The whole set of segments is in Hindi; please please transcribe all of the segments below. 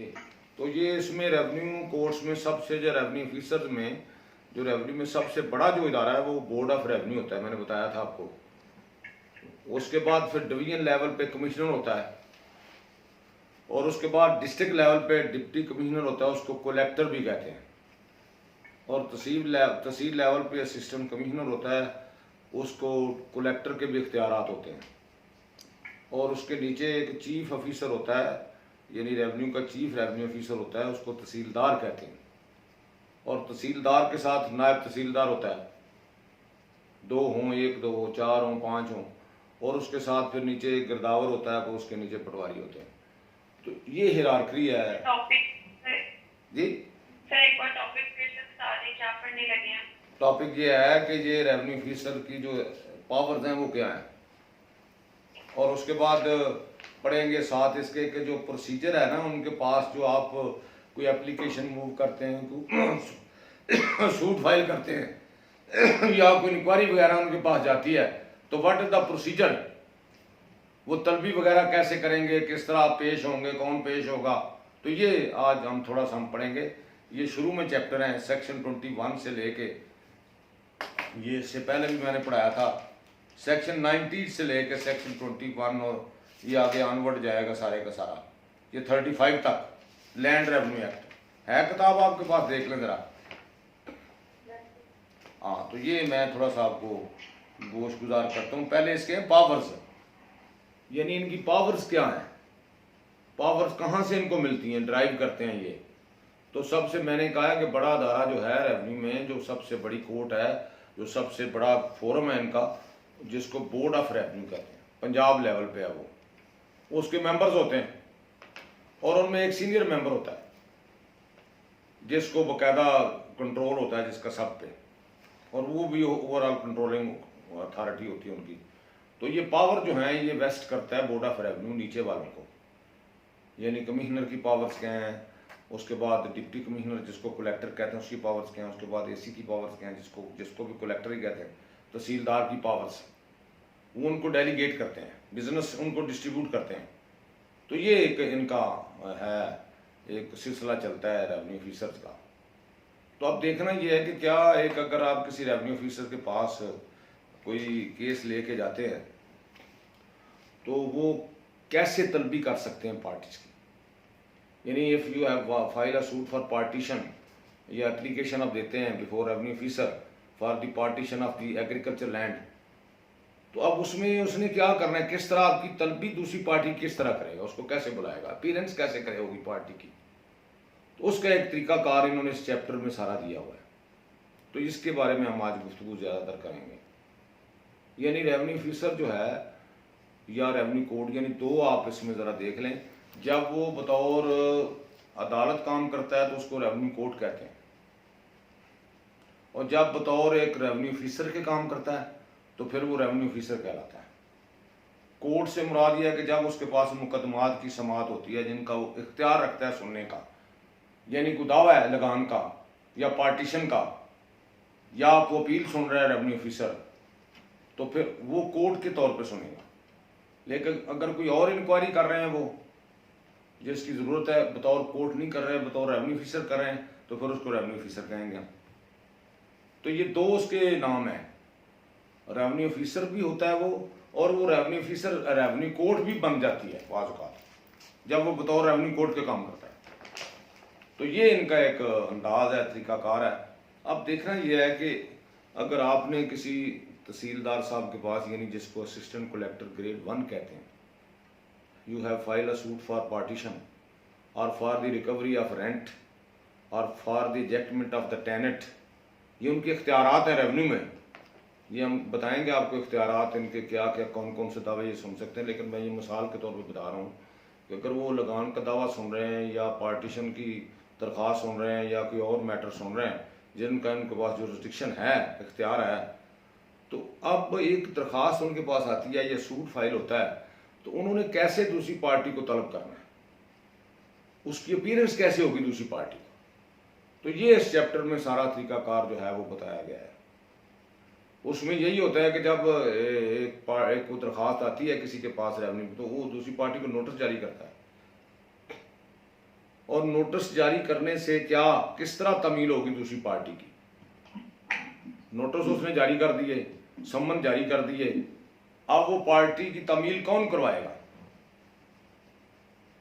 ये तो ये इसमें रेवेन्यू कोर्ट्स में सबसे जो रेवेन्यू ऑफिसर्स में जो रेवेन्यू में सबसे बड़ा जो इदारा है वो बोर्ड ऑफ रेवेन्यू होता है, मैंने बताया था आपको। उसके बाद फिर डिवीजन लेवल पे कमिश्नर होता है, और उसके बाद डिस्ट्रिक्ट लेवल पे डिप्टी कमिश्नर होता है, उसको कलेक्टर भी कहते हैं। और तहसील लेवल पे असिस्टेंट कमिश्नर होता है, उसको कलेक्टर के भी इख्तियारात होते हैं। और उसके नीचे एक चीफ ऑफिसर होता है, यानी रेवेन्यू का चीफ रेवेन्यू ऑफिसर होता है, उसको तहसीलदार कहते हैं। और तहसीलदार के साथ नायब तहसीलदार होता है, 2 हों, 1 2 हो, 4 हों, 5 हों। और उसके साथ फिर नीचे एक गिरदावर होता है, तो उसके नीचे पटवारी होते हैं। तो ये हिरार्की है जी। टॉपिक ये है कि ये रेवेन्यू ऑफिसर की जो पावर्स हैं वो क्या है, और उसके बाद पढ़ेंगे साथ इसके कि जो प्रोसीजर है ना उनके पास, जो आप कोई एप्लीकेशन मूव करते हैं, सूट फाइल करते हैं या कोई इंक्वायरी वगैरह उनके पास जाती है, तो व्हाट इज द प्रोसीजर, वो तलबी वगैरह कैसे करेंगे, किस तरह पेश होंगे, कौन पेश होगा। तो ये आज हम थोड़ा सा हम पढ़ेंगे। ये शुरू में चैप्टर हैं सेक्शन 21 से लेके, ये इससे पहले भी मैंने पढ़ाया था, सेक्शन 90 से लेके सेक्शन 21, और ये आगे ऑनवर्ड जाएगा सारे का सारा, ये 35 तक लैंड रेवेन्यू एक्ट है। किताब आपके पास देख लें जरा। हाँ, तो ये मैं थोड़ा सा आपको गोश गुजार करता हूँ। पहले इसके पावर्स, यानी इनकी पावर्स क्या हैं, पावर्स कहाँ से इनको मिलती हैं, ड्राइव करते हैं ये। तो सबसे मैंने कहा कि बड़ा अदारा जो है रेवेन्यू में, जो सबसे बड़ी कोर्ट है, जो सबसे बड़ा फोरम है इनका, जिसको बोर्ड ऑफ रेवेन्यू कहते हैं, पंजाब लेवल पे है वो, उसके मेंबर्स होते हैं। और उनमें एक सीनियर मेंबर होता है जिसको बाकायदा कंट्रोल होता है जिसका सब पे, और वो भी ओवरऑल कंट्रोलिंग अथॉरिटी होती है उनकी। तो ये पावर जो है ये वेस्ट करता है बोर्ड ऑफ रेवेन्यू नीचे वालों को, यानी कमिश्नर की पावर्स क्या हैं, उसके बाद डिप्टी कमिश्नर जिसको कलेक्टर कहते हैं उसकी पावर्स क्या हैं, उसके बाद एसी की पावर्स क्या हैं, जिसको भी कलेक्टर ही कहते हैं, तहसीलदार की पावर्स, वो उनको डेलीगेट करते हैं, बिजनेस उनको डिस्ट्रीब्यूट करते हैं। तो ये एक इनका है, एक सिलसिला चलता है रेवेन्यू ऑफिसर्स का। तो अब देखना ये है कि क्या एक, अगर आप किसी रेवेन्यू ऑफिसर के पास कोई केस लेके जाते हैं तो वो कैसे तलबी कर सकते हैं पार्टीज की, यानी if you have file a suit for partition, या एप्लीकेशन आप देते हैं before revenue officer for the partition of the agriculture land, तो अब उसमें उसने क्या करना है, किस तरह आपकी तलबी दूसरी पार्टी किस तरह करेगा, उसको कैसे बुलाएगा, अपीयरेंस कैसे करे होगी पार्टी की, तो उसका एक तरीकाकार इन्होंने इस चैप्टर में सारा दिया हुआ है। तो इसके बारे में हम आज गुफ्तगू ज़्यादातर करेंगे। यानी रेवेन्यू ऑफिसर जो है या रेवेन्यू कोड, यानी दो आप इसमें ज़रा देख लें। जब वो बतौर अदालत काम करता है तो उसको रेवेन्यू कोड कहते हैं, और जब बतौर एक रेवेन्यू ऑफिसर के काम करता है तो फिर वो रेवेन्यू ऑफिसर कहलाता है। कोर्ट से मुराद यह है कि जब उसके पास मुकदमात की समाअत होती है जिनका वो इख्तियार रखता है सुनने का, यानी कोई दावा है लगान का या पार्टीशन का, या आपको अपील सुन रहा है रेवेन्यू ऑफिसर, तो फिर वो कोर्ट के तौर पे सुनेगा। लेकिन अगर कोई और इंक्वायरी कर रहे हैं वो, जिसकी ज़रूरत है, बतौर कोर्ट नहीं कर रहे हैं, बतौर रेवेन्यू ऑफिसर कर रहे हैं, तो फिर उसको रेवेन्यू ऑफिसर कहेंगे हम। तो ये दो उसके नाम हैं, रेवेन्यू ऑफिसर भी होता है वो, और वो रेवेन्यू ऑफिसर रेवेन्यू कोर्ट भी बन जाती है बाज़ औक़ात जब वो बतौर रेवेन्यू कोर्ट के काम करता है। तो ये इनका एक अंदाज है, तरीकाकार है। अब देखना यह है कि अगर आपने किसी तहसीलदार साहब के पास, यानी जिसको असिस्टेंट कलेक्टर ग्रेड 1 कहते हैं, you have file a suit for partition और for the recovery of rent और for the ejectment of the tenant, ये उनके इख्तियारात हैं रेवेन्यू में। ये हम बताएंगे आपको इख्तियारात इनके क्या क्या, कौन कौन से दावे ये सुन सकते हैं। लेकिन मैं ये मिसाल के तौर पे बता रहा हूँ कि अगर वो लगान का दावा सुन रहे हैं या पार्टीशन की दरख्वास्त सुन रहे हैं या कोई और मैटर सुन रहे हैं जिनका इनके पास जुरिस्डिक्शन है, इख्तियार है, तो अब एक दरख्वास्त उनके पास आती है या सूट फाइल होता है, तो उन्होंने कैसे दूसरी पार्टी को तलब करना है, उसकी अपीयरेंस कैसे होगी दूसरी पार्टी को। तो ये इस चैप्टर में सारा तरीकाकार जो है वो बताया गया है। उसमें यही होता है कि जब एक को दरख्वास्त आती है किसी के पास रेवेन्यू, तो वो दूसरी पार्टी को नोटिस जारी करता है और नोटिस जारी करने से क्या किस तरह तमील होगी दूसरी पार्टी की? नोटिस उसने जारी कर दिए, सम्मन जारी कर दिए, अब वो पार्टी की तमील कौन करवाएगा?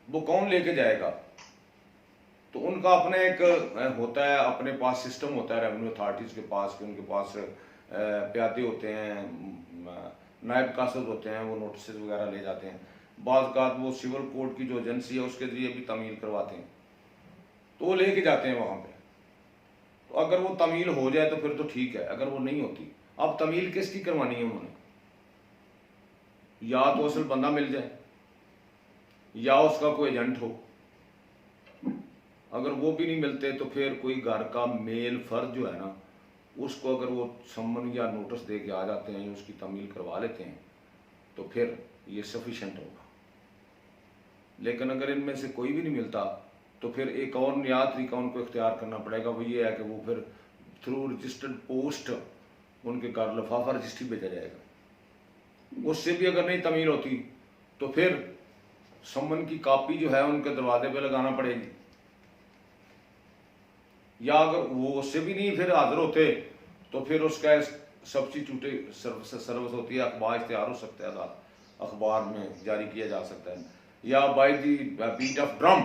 वो कौन लेके जाएगा? तो उनका अपने एक होता है, अपने पास सिस्टम होता है रेवेन्यू अथॉरिटीज़ के पास, कि उनके पास प्यादे होते हैं, नायब कासद होते हैं, वो नोटिस वगैरह ले जाते हैं। बाज़ औक़ात वो सिविल कोर्ट की जो एजेंसी है उसके ज़रिए भी तमील करवाते हैं, तो वो लेके जाते हैं वहाँ पे। तो अगर वो तमील हो जाए तो फिर तो ठीक है, अगर वो नहीं होती, अब तमील किसकी करवानी है उन्होंने? या तो असल बंदा मिल जाए या उसका कोई एजेंट हो। अगर वो भी नहीं मिलते तो फिर कोई घर का मेल फर्द जो है ना, उसको अगर वो सम्मन या नोटिस दे के आ जाते हैं या उसकी तमील करवा लेते हैं तो फिर ये सफिशेंट होगा। लेकिन अगर इनमें से कोई भी नहीं मिलता तो फिर एक और नया तरीका उनको इख्तियार करना पड़ेगा। वो ये है कि वो फिर थ्रू रजिस्टर्ड पोस्ट उनके घर लिफाफा रजिस्ट्री भेजा जाएगा। उससे भी अगर नहीं तमील होती तो फिर सम्मन की कॉपी जो है उनके दरवाजे पे लगाना पड़ेगी, या अगर वो उससे भी नहीं फिर हाजिर होते तो फिर उसका सब्स्टिट्यूट सर्विस होती है, अखबार इश्तिहार हो सकता है, अखबार में जारी किया जा सकता है, या by the beat of drum,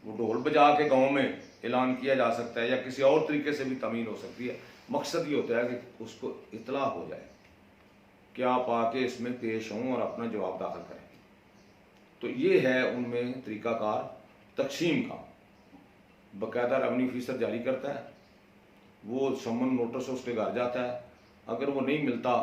वो ढोल बजा के गांव में ऐलान किया जा सकता है, या किसी और तरीके से भी तमील हो सकती है। मकसद ये होता है कि उसको इतला हो जाए कि आप आके इसमें पेश हों और अपना जवाब दाखिल करें। तो ये है उनमें तरीकाकार तकसीम का। बाकायदा रेवेन्यू ऑफिसर जारी करता है, वो सम्मन नोटिस उसके घर जाता है, अगर वो नहीं मिलता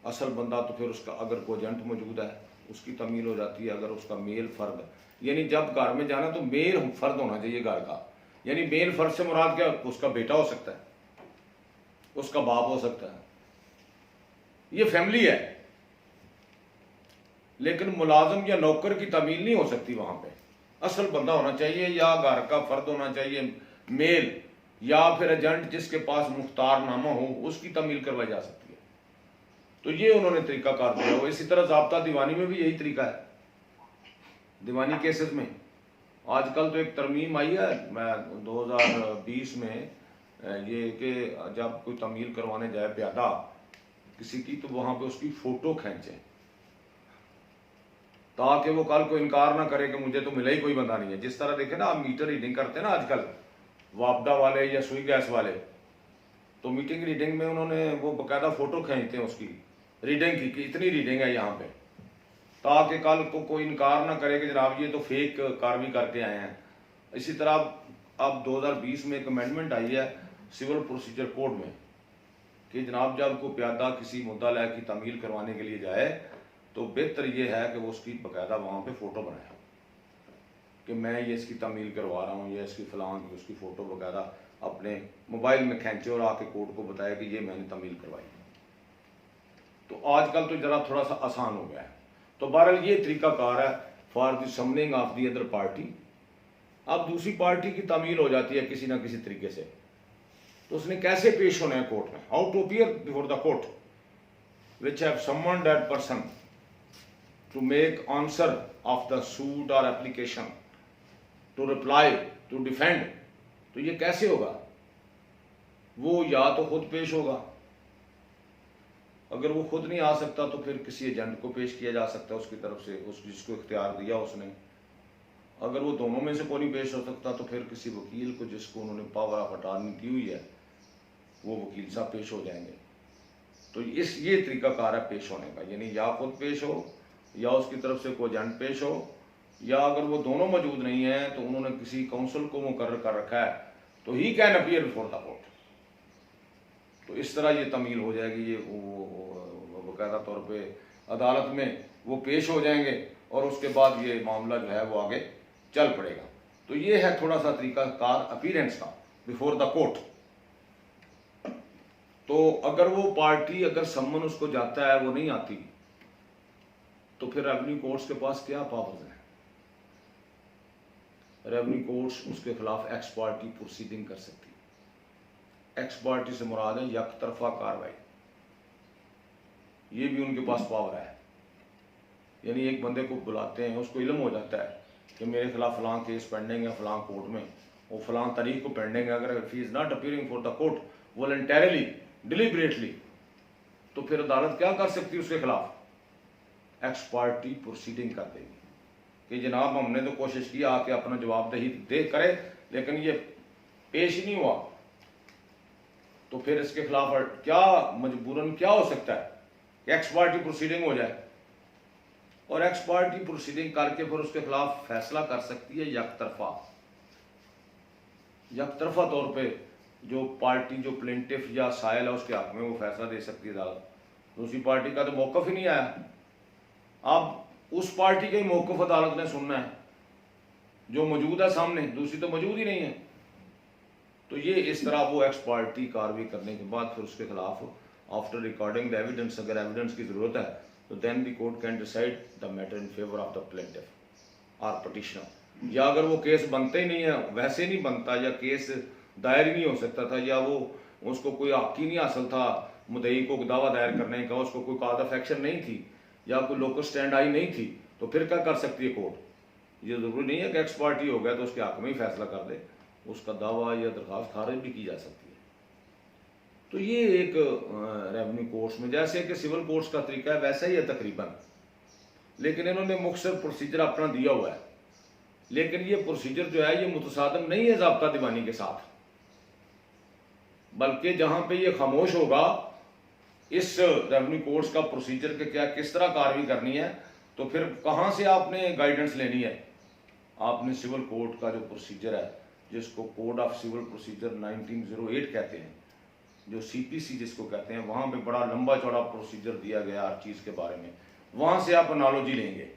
असल बंदा तो फिर उसका अगर कोई एजेंट मौजूद है उसकी तमील हो जाती है। अगर उसका मेल फर्द, यानी जब घर में जाना तो मेल फर्द होना चाहिए घर का, यानी मेल फर्द से मुराद क्या? उसका बेटा हो सकता है, उसका बाप हो सकता है, ये फैमिली है। लेकिन मुलाजिम या नौकर की तमील नहीं हो सकती वहां पे। असल बंदा होना चाहिए या घर का फर्द होना चाहिए मेल, या फिर एजेंट जिसके पास मुख्तारनामा हो उसकी तमील करवाई जा सकती है। तो ये उन्होंने तरीकाकार दिया हो। इसी तरह ज़ाब्ता दीवानी में भी यही तरीका है। दीवानी केसेस में आजकल तो एक तरमीम आई है 2020 में, ये कि जब कोई तमील करवाने जाए प्यादा किसी की, तो वहां पे उसकी फोटो खींचे ताकि वो कल को इनकार ना करे कि मुझे तो मिला ही कोई बंदा नहीं है। जिस तरह देखे ना आप मीटर रीडिंग करते हैं ना आजकल, वापडा वाले या सुई गैस वाले, तो मीटिंग रीडिंग में उन्होंने वो बाकायदा फोटो खींचते हैं उसकी रीडिंग की कि इतनी रीडिंग है यहाँ पे, ताकि कल को कोई इनकार ना करे कि जनाब ये तो फेक कार्रवाई करके आए हैं। इसी तरह अब 2020 में एक अमेंडमेंट आई है सिविल प्रोसीजर कोड में कि जनाब जब कोई प्यादा किसी मुद्दा लायक की तमील करवाने के लिए जाए तो बेहतर ये है कि वो उसकी बाकायदा वहाँ पे फ़ोटो बनाए कि मैं ये इसकी तमील करवा रहा हूँ, या इसकी फ़लाँ की उसकी फ़ोटो बाकायदा अपने मोबाइल में खींचे और आके कोर्ट को बताया कि ये मैंने तमील करवाई। तो आजकल तो ज़रा थोड़ा सा आसान हो गया है। तो बहरहाल ये तरीकाकार है for the summoning of the other party. अब दूसरी पार्टी की तमील हो जाती है किसी ना किसी तरीके से, तो उसने कैसे पेश होना है कोर्ट में? How to appear before the court which have summoned that person to make answer of the suit or application, to reply, to defend। तो ये कैसे होगा? वो या तो खुद पेश होगा, अगर वो खुद नहीं आ सकता तो फिर किसी एजेंट को पेश किया जा सकता है उसकी तरफ से, उस जिसको इख्तियार दिया उसने। अगर वो दोनों में से कोई नहीं पेश हो सकता तो फिर किसी वकील को जिसको उन्होंने पावर ऑफ अटॉर्नी दी हुई है वो वकील साहब पेश हो जाएंगे। तो ये तरीकाकार है पेश होने का, यानी या खुद पेश हो या उसकी तरफ से कोई एजेंट पेश हो, या अगर वो दोनों मौजूद नहीं है तो उन्होंने किसी काउंसिल को मुकर्रर कर रखा है तो he can appear before the court. तो इस तरह ये तमील हो जाएगी, ये बाकायदा तौर पे अदालत में वो पेश हो जाएंगे और उसके बाद ये मामला जो है वो आगे चल पड़ेगा। तो ये है थोड़ा सा तरीकाकार अपीयरेंस का बिफोर द कोर्ट। तो अगर वो पार्टी अगर सम्मन उसको जाता है वो नहीं आती तो फिर रेवेन्यू कोर्ट्स के पास क्या पावर्स हैं? रेवेन्यू कोर्ट्स उसके खिलाफ एक्स पार्टी प्रोसीडिंग कर सकती है। एक्स पार्टी से मुराद है यक तरफा कार्रवाई, ये भी उनके पास पावर है। यानी एक बंदे को बुलाते हैं, उसको इल्म हो जाता है कि मेरे खिलाफ फलां केस पेंडिंग है फलां कोर्ट में, वो फलां तारीख को पेंडिंग है, अगर he is not appearing for the court voluntarily deliberately, तो फिर अदालत क्या कर सकती है उसके खिलाफ? एक्स पार्टी प्रोसीडिंग कर देगी कि जनाब हमने तो कोशिश की आके अपना जवाबदेही दे करे, लेकिन ये पेश ही नहीं हुआ, तो फिर इसके खिलाफ क्या मजबूरन क्या हो सकता है कि एक्स पार्टी प्रोसीडिंग हो जाए, और एक्स पार्टी प्रोसीडिंग करके फिर उसके खिलाफ फैसला कर सकती है यकतरफा तौर पे, जो पार्टी जो प्लेंटिफ या साइल है उसके हक में वो फैसला दे सकती है अदालत। दूसरी पार्टी का तो मौकफ ही नहीं आया, अब उस पार्टी का ही मौकफ अदालत ने सुनना है जो मौजूद है सामने, दूसरी तो मौजूद ही नहीं है। तो ये इस तरह वो एक्स पार्टी कार्रवाई करने के बाद फिर उसके खिलाफ आफ्टर रिकॉर्डिंग द एविडेंस, अगर एविडेंस की जरूरत है तो then the court can decide the matter in favour of the plaintiff और पिटिशनर। या अगर वो केस बनता ही नहीं है, वैसे नहीं बनता, या केस दायर ही नहीं हो सकता था, या वो उसको कोई हक ही नहीं हासिल था मुद्दई को दावा दायर करने का, उसको कोई कॉज ऑफ एक्शन नहीं थी, या कोई लोकल स्टैंड आई नहीं थी, तो फिर क्या कर सकती है कोर्ट? ये जरूरी नहीं है कि एक्स पार्टी हो गया तो उसके हक में ही फैसला कर दे, उसका दावा या दरख्वास्त खारिज भी की जा सकती है। तो ये एक रेवेन्यू कोर्ट्स में जैसे कि सिविल कोर्ट्स का तरीका है वैसा ही है तकरीबन, लेकिन इन्होंने मुख्तसर प्रोसीजर अपना दिया हुआ है, लेकिन ये प्रोसीजर जो है ये मुतसादम नहीं है ज़ाब्ता दीवानी के साथ, बल्कि जहां पे ये खामोश होगा इस रेवेन्यू कोर्ट्स का प्रोसीजर के क्या किस तरह कार्रवाई करनी है, तो फिर कहां से आपने गाइडेंस लेनी है? आपने सिविल कोर्ट का जो प्रोसीजर है, जिसको कोड ऑफ सिविल प्रोसीजर 1908 कहते हैं, जो सीपीसी जिसको कहते हैं, वहां पे बड़ा लंबा चौड़ा प्रोसीजर दिया गया हर चीज़ के बारे में। वहां से आप एनालॉजी लेंगे,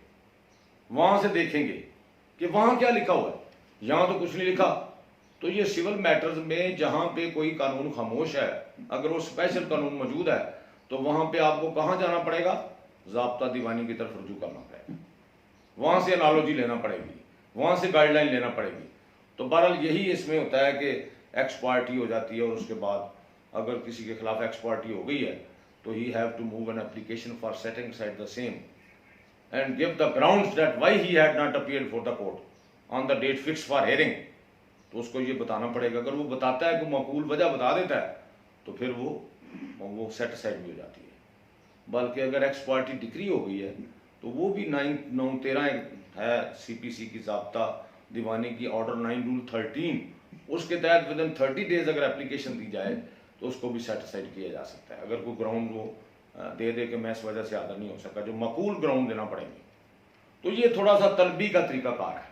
वहां से देखेंगे कि वहां क्या लिखा हुआ है, यहां तो कुछ नहीं लिखा। तो ये सिविल मैटर्स में जहां पे कोई कानून खामोश है, अगर वो स्पेशल कानून मौजूद है, तो वहां पे आपको कहां जाना पड़ेगा? ज़ाब्ता दीवानी की तरफ रुजू करना पड़ेगा, वहां से एनालॉजी लेना पड़ेगी, वहां से गाइडलाइन लेना पड़ेगी। तो बहरहाल यही इसमें होता है कि एक्स पार्टी हो जाती है, और उसके बाद अगर किसी के खिलाफ एक्स पार्टी हो गई है तो he have to move an application for setting side the same and give the grounds that why he had not appeared for the court on the date fix for hearing. तो उसको ये बताना पड़ेगा, अगर वो बताता है कि मकबूल वजह बता देता है तो फिर वो सेट साइड भी हो जाती है। बल्कि अगर एक्स पार्टी डिक्री हो गई है तो वो भी 9/9/13 है सीपीसी की ज़ाब्ता दीवानी की ऑर्डर 9 रूल 13, उसके तहत विद इन 30 डेज अगर एप्लीकेशन दी जाए तो उसको भी सेटिस्फाइड किया जा सकता है, अगर कोई ग्राउंड वो दे दे कि मैं इस वजह से हाजिर नहीं हो सका, जो मकबूल ग्राउंड देना पड़ेंगे। तो ये थोड़ा सा तलबी का तरीकाकार है।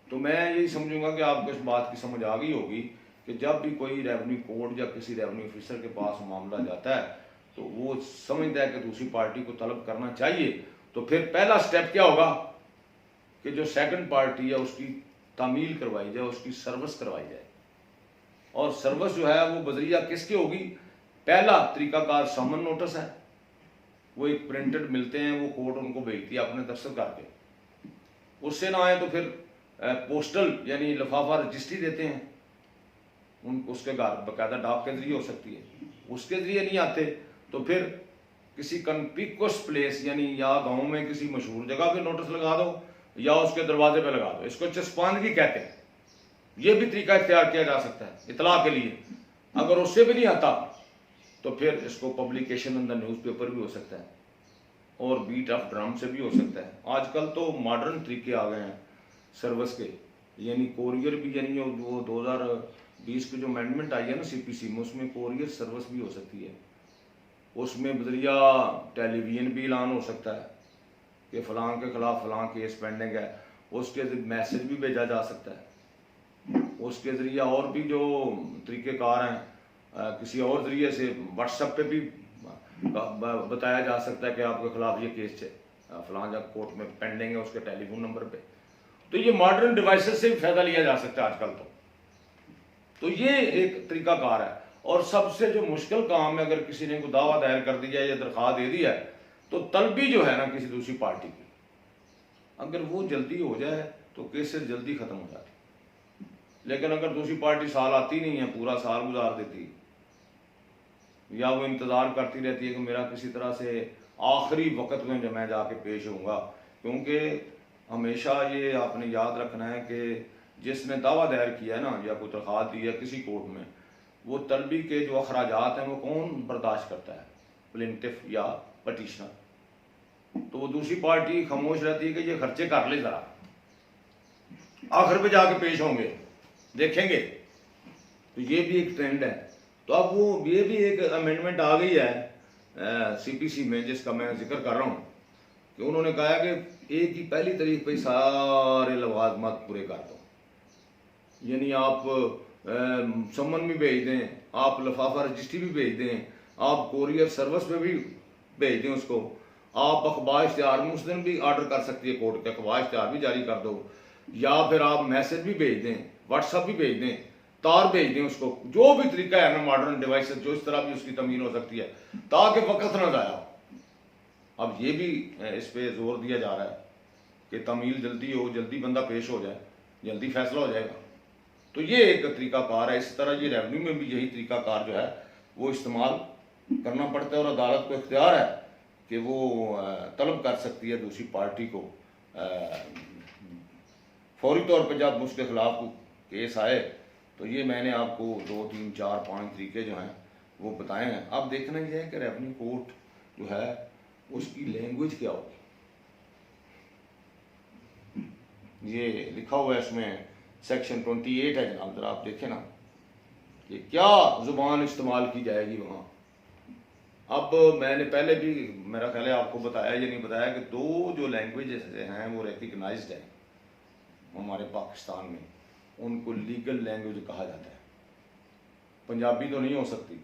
तो मैं यही समझूंगा कि आपको इस बात की समझ आ गई होगी कि जब भी कोई रेवेन्यू कोर्ट या किसी रेवेन्यू ऑफिसर के पास मामला जाता है तो वो समझता है कि दूसरी पार्टी को तलब करना चाहिए, तो फिर पहला स्टेप क्या होगा कि जो सेकंड पार्टी है उसकी तामील करवाई जाए, उसकी सर्विस करवाई जाए। और सर्विस जो है वो बजरिया किसकी होगी? पहला तरीकाकार समन नोटिस है, वो एक प्रिंटेड मिलते हैं, वो कोर्ट उनको भेजती है अपने दस्तखत करके, उससे ना आए तो फिर पोस्टल यानी लिफाफा रजिस्ट्री देते हैं उनको, उसके घर बाकायदा डाक के जरिए हो सकती है, उसके जरिए नहीं आते तो फिर किसी कन्पिक्वस प्लेस यानी या गांव में किसी मशहूर जगह पे नोटिस लगा दो या उसके दरवाजे पे लगा दो, इसको चस्पानगी कहते हैं। ये भी तरीका इख्तियार किया जा सकता है इतला के लिए। अगर उससे भी नहीं आता तो फिर इसको पब्लिकेशन इन द न्यूज़पेपर भी हो सकता है और बीट ऑफ ड्रम से भी हो सकता है। आजकल तो मॉडर्न तरीके आ गए हैं सर्विस के, यानी कोरियर भी, यानी वो 2020 की जो अमेंडमेंट आई है ना सीपीसी में, उसमें कोरियर सर्विस भी हो सकती है। उसमें बजरिया टेलीविजन भी ऐलान हो सकता है कि फलां के खिलाफ फलां केस पेंडिंग है, उसके मैसेज भी भेजा जा सकता है। उसके ज़रिए और भी जो तरीक़ेकार हैं, किसी और ज़रिए से व्हाट्सएप पे भी बताया जा सकता है कि आपके खिलाफ ये केस है फलां जगह कोर्ट में पेंडिंग है, उसके टेलीफोन नंबर पे। तो ये मॉडर्न डिवाइसेस से भी फ़ायदा लिया जा सकता है आजकल। तो ये एक तरीकाकार है। और सबसे जो मुश्किल काम है, अगर किसी ने कोई दावा दायर कर दिया या दरख्वास्त दे दिया है तो तलबी जो है ना किसी दूसरी पार्टी की, अगर वो जल्दी हो जाए तो केसेस जल्दी ख़त्म हो जाती। लेकिन अगर दूसरी पार्टी साल आती नहीं है, पूरा साल गुजार देती, या वो इंतज़ार करती रहती है कि मेरा किसी तरह से आखिरी वक्त में जब मैं जाके पेश होऊंगा, क्योंकि हमेशा ये आपने याद रखना है कि जिसने दावा दायर किया है ना, या कोई दरख्वास्त दी है किसी कोर्ट में, वो तलबी के जो अखराजात हैं वो कौन बर्दाश्त करता है? प्लेंटिफ या पटिशनर। तो वो दूसरी पार्टी खामोश रहती है कि ये खर्चे कर ले, ज़रा आखिर पे जाके पेश होंगे, देखेंगे। तो ये भी एक ट्रेंड है। तो अब वो ये भी एक अमेंडमेंट आ गई है सीपीसी में, जिसका मैं जिक्र कर रहा हूँ, कि उन्होंने कहा है कि एक ही पहली तारीख पे सारे लवाजमात पूरे कर दो। यानी आप सम्मन भी भेज दें, आप लिफाफा रजिस्ट्री भी भेज दें, आप कोरियर सर्विस पे भी भेज दें उसको, आप अखबार इश्तिहार में उस दिन भी ऑर्डर कर सकती है कोर्ट के, अखबार इश्तिहार भी जारी कर दो, या फिर आप मैसेज भी भेज दें, व्हाट्सअप भी भेज दें, तार भेज दें उसको, जो भी तरीका है ना मॉडर्न डिवाइस, जो इस तरह भी उसकी तमीन हो सकती है, ताकि वक्त ना जाया हो। अब ये भी इस पे जोर दिया जा रहा है कि तमील जल्दी हो, जल्दी बंदा पेश हो जाए, जल्दी फैसला हो जाएगा। तो ये एक तरीकाकार है। इस तरह ये रेवेन्यू में भी यही तरीकाकार जो है वो इस्तेमाल करना पड़ता है, और अदालत को इख्तियार है कि वो तलब कर सकती है दूसरी पार्टी को फौरी तौर पर जब उसके खिलाफ केस आए। तो ये मैंने आपको 2, 3, 4, 5 तरीके जो हैं वो बताए हैं। अब देखना ये है कि रेवेन्यू कोर्ट जो है उसकी लैंग्वेज क्या होगी। ये लिखा हुआ है इसमें, सेक्शन 28 है जनाब, जरा आप देखें ना कि क्या जुबान इस्तेमाल की जाएगी वहाँ। अब मैंने पहले भी मेरा ख्याल है आपको बताया या नहीं बताया कि 2 जो लैंग्वेजेस हैं वो रिकग्नाइज्ड है हमारे पाकिस्तान में, उनको लीगल लैंग्वेज कहा जाता है। पंजाबी तो नहीं हो सकती,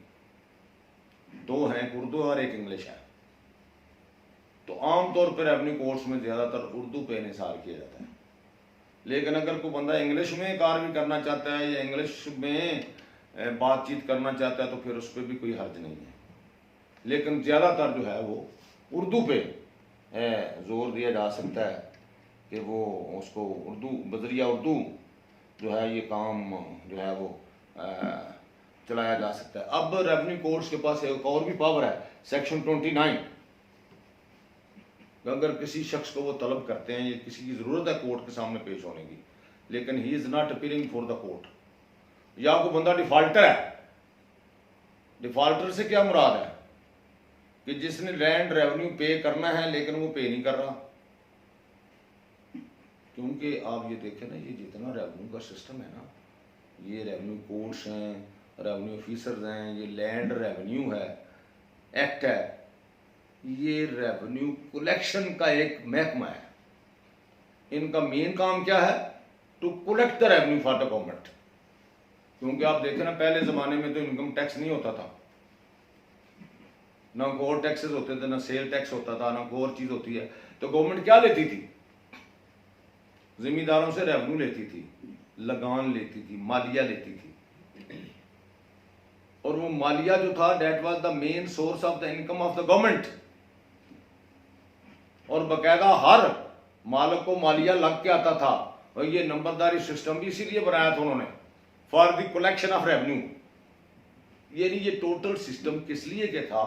2 हैं, एक उर्दू और एक इंग्लिश है। तो आमतौर पर रेवेन्यू कोर्ट्स में ज़्यादातर उर्दू पे निसार किया जाता है, लेकिन अगर कोई बंदा इंग्लिश में कार्रवाई करना चाहता है या इंग्लिश में बातचीत करना चाहता है तो फिर उस पर भी कोई हर्ज नहीं है। लेकिन ज़्यादातर जो है वो उर्दू पे जोर दिया जा सकता है कि वो उसको उर्दू बजरिया उर्दू जो है ये काम जो है वो चलाया जा सकता है। अब रेवेन्यू कोर्ट्स के पास एक और भी पावर है, सेक्शन 29। अगर किसी शख्स को वो तलब करते हैं या किसी की ज़रूरत है कोर्ट के सामने पेश होने की, लेकिन he is not appearing for the court, या कोई बंदा डिफॉल्टर है। डिफॉल्टर से क्या मुराद है कि जिसने लैंड रेवेन्यू पे करना है लेकिन वो पे नहीं कर रहा। क्योंकि आप ये देखें ना, ये जितना रेवेन्यू का सिस्टम है ना, ये रेवेन्यू कोर्ट्स हैं, रेवेन्यू ऑफिसर्स हैं, ये लैंड रेवेन्यू है, एक्ट है, ये रेवेन्यू कलेक्शन का एक महकमा है। इनका मेन काम क्या है? To collect the revenue for the government. क्योंकि आप देखें ना, पहले ज़माने में तो इनकम टैक्स नहीं होता था, ना कोई और टैक्सेस होते थे, ना सेल टैक्स होता था, ना कोई और चीज़ होती है। तो गवर्नमेंट क्या लेती थी? जिम्मेदारों से रेवेन्यू लेती थी, लगान लेती थी, मालिया लेती थी। और वो मालिया जो था, that was the main source of the income of the government. और बकायदा हर मालिक को मालिया लग के आता था। और ये नंबरदारी सिस्टम भी इसीलिए बनाया था उन्होंने, for the collection of revenue. यानी ये टोटल सिस्टम किस लिए के था?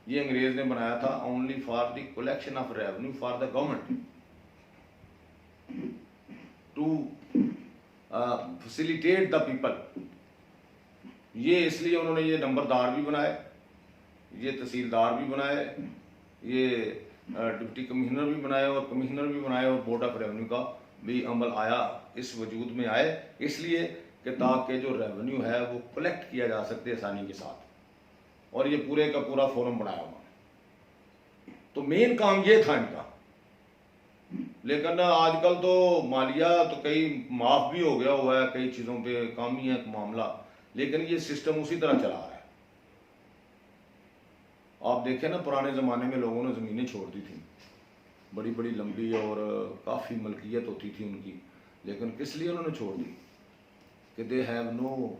ये अंग्रेज ने बनाया था, only for the collection of revenue for the government, to facilitate the people. ये इसलिए उन्होंने ये नंबरदार भी बनाए, ये तहसीलदार भी बनाए, ये डिप्टी कमिश्नर भी बनाए और कमिश्नर भी बनाए, और बोर्ड ऑफ रेवेन्यू का भी अमल आया, इस वजूद में आए इसलिए कि ताकि जो रेवेन्यू है वो कलेक्ट किया जा सकते आसानी के साथ। और ये पूरे का पूरा फोरम बनाया उन्होंने। तो मेन काम ये था इनका। लेकिन आजकल तो मालिया तो कई माफ भी हो गया हुआ है, कई चीज़ों पे काम ही है मामला, लेकिन ये सिस्टम उसी तरह चला रहा है। आप देखें ना, पुराने ज़माने में लोगों ने ज़मीनें छोड़ दी थी, बड़ी बड़ी लंबी और काफ़ी मलकियत होती थी उनकी, लेकिन किस लिए उन्होंने छोड़ दी? कि they have no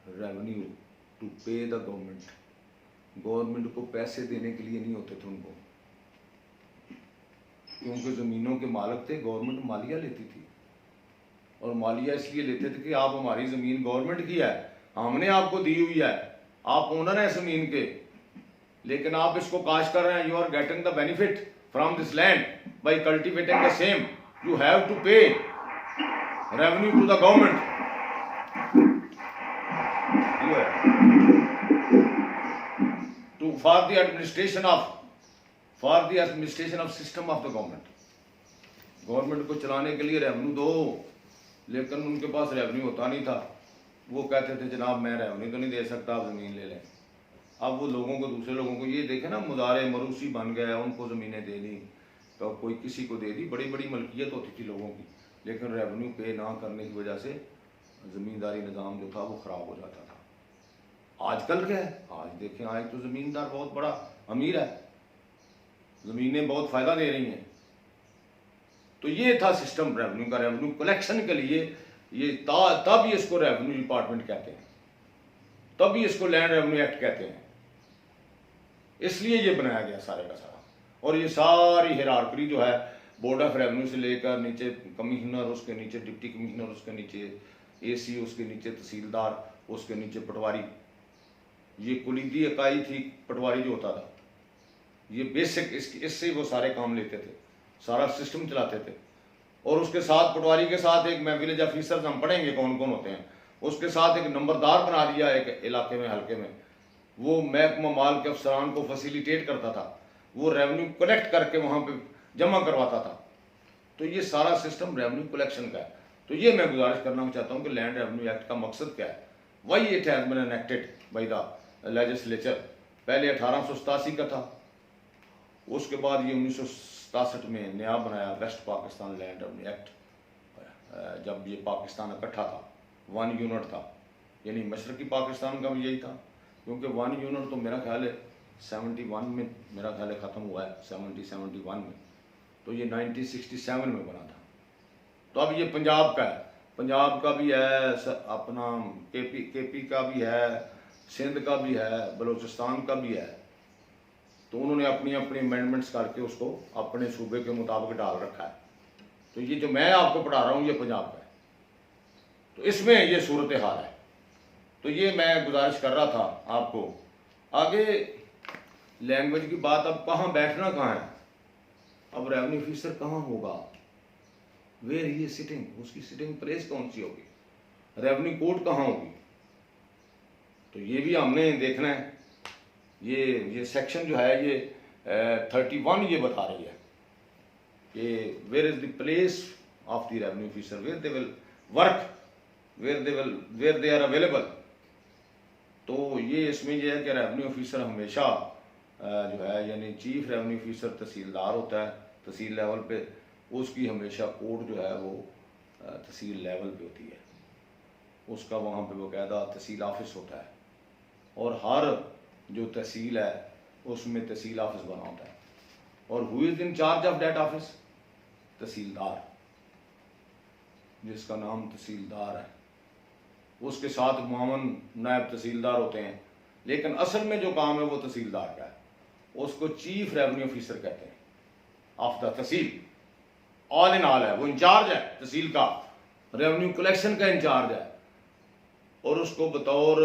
revenue to pay the government. Government को पैसे देने के लिए नहीं होते थे उनको, क्योंकि ज़मीनों के मालिक थे, गवर्नमेंट मालिया लेती थी। और मालिया इसलिए लेते थे कि आप हमारी ज़मीन गवर्नमेंट की है, हमने आपको दी हुई है, आप ओनर हैं ज़मीन के, लेकिन आप इसको काश कर रहे हैं, you are getting the benefit from this land by cultivating the same, you have to pay revenue to the government. For the administration of system of the government. Government को चलाने के लिए रेवेन्यू दो, लेकिन उनके पास रेवेन्यू होता नहीं था। वो कहते थे जनाब मैं रेवेन्यू तो नहीं दे सकता, आप ज़मीन ले लें। अब वो लोगों को, दूसरे लोगों को ये देखे ना, मुजारे मरूसी बन गया, उनको ज़मीनें दे दी, तो कोई किसी को दे दी, बड़ी बड़ी मलकियत होती थी लोगों की, लेकिन रेवेन्यू पे ना करने की वजह से ज़मींदारी निज़ाम जो था वो ख़राब हो जाता था। आजकल क्या है, आज देखें, आज तो ज़मींदार बहुत बड़ा अमीर है, ज़मीनें बहुत फ़ायदा दे रही हैं। तो ये था सिस्टम रेवेन्यू का। रेवेन्यू कलेक्शन के लिए ये तब ये इसको रेवेन्यू डिपार्टमेंट कहते हैं, तभी इसको लैंड रेवेन्यू एक्ट कहते हैं। इसलिए ये बनाया गया सारे का सारा। और ये सारी हिरार्की जो है, बोर्ड ऑफ रेवेन्यू से लेकर नीचे कमिश्नर, उसके नीचे डिप्टी कमिश्नर, उसके नीचे एसी, उसके नीचे तहसीलदार, उसके नीचे पटवारी, ये कुलीदी इकाई थी पटवारी जो होता था। ये बेसिक इससे वो सारे काम लेते थे, सारा सिस्टम चलाते थे। और उसके साथ पटवारी के साथ एक, मैं विलेज ऑफिसर्स हम पढ़ेंगे कौन कौन होते हैं, उसके साथ एक नंबरदार बना दिया एक इलाके में, हल्के में। वो महकमा माल के अफसरान को फैसिलिटेट करता था, वो रेवेन्यू कलेक्ट करके वहाँ पे जमा करवाता था। तो ये सारा सिस्टम रेवेन्यू कलेक्शन का है। तो ये मैं गुजारिश करना चाहता हूँ कि लैंड रेवेन्यू एक्ट का मकसद क्या है। Why it has been enacted by the legislature. पहले 1887 का था, उसके बाद ये 1967 में नया बनाया West Pakistan Land Revenue Act. जब ये पाकिस्तान इकट्ठा था, 1 यूनिट था, यानी मशरकी पाकिस्तान का भी यही था, क्योंकि 1 यूनिट तो मेरा ख्याल है 71 में, मेरा ख्याल है ख़त्म हुआ है 71 में। तो ये 1967 में बना था। तो अब ये पंजाब का है, पंजाब का भी है, अपना केपी का भी है, सिंध का भी है, बलूचिस्तान का भी है। तो उन्होंने अपनी अपनी अमेंडमेंट्स करके उसको अपने सूबे के मुताबिक डाल रखा है। तो ये जो मैं आपको पढ़ा रहा हूँ ये पंजाब का है। तो इसमें ये सूरत हाल है। तो ये मैं गुजारिश कर रहा था आपको। आगे लैंग्वेज की बात, अब कहाँ बैठना कहाँ है, अब रेवेन्यू ऑफिसर कहाँ होगा, वेयर ही इज सिटिंग, उसकी सिटिंग प्लेस कौन सी होगी, रेवेन्यू कोर्ट कहाँ होगी, तो ये भी हमने देखना है। ये सेक्शन जो है ये 31 ये बता रही है कि where is the place of the revenue officer, where they will work, where they are available. तो ये इसमें यह है कि रेवेन्यू ऑफिसर हमेशा जो है, यानी चीफ रेवेन्यू ऑफिसर तहसीलदार होता है तहसील लेवल पे, उसकी हमेशा कोर्ट जो है वो तहसील लेवल पे होती है, उसका वहाँ पे बाकायदा तहसील ऑफिस होता है। और हर जो तहसील है उसमें तहसील ऑफिस बना होता है। और who is in charge of that office, tehsildar, जिसका नाम तहसीलदार है। उसके साथ मामून नायब तहसीलदार होते हैं, लेकिन असल में जो काम है वो तहसीलदार का है। उसको चीफ रेवेन्यू ऑफिसर कहते हैं of the tehsil. All in all है, वो इंचार्ज है तहसील का, रेवेन्यू कलेक्शन का इंचार्ज है। और उसको बतौर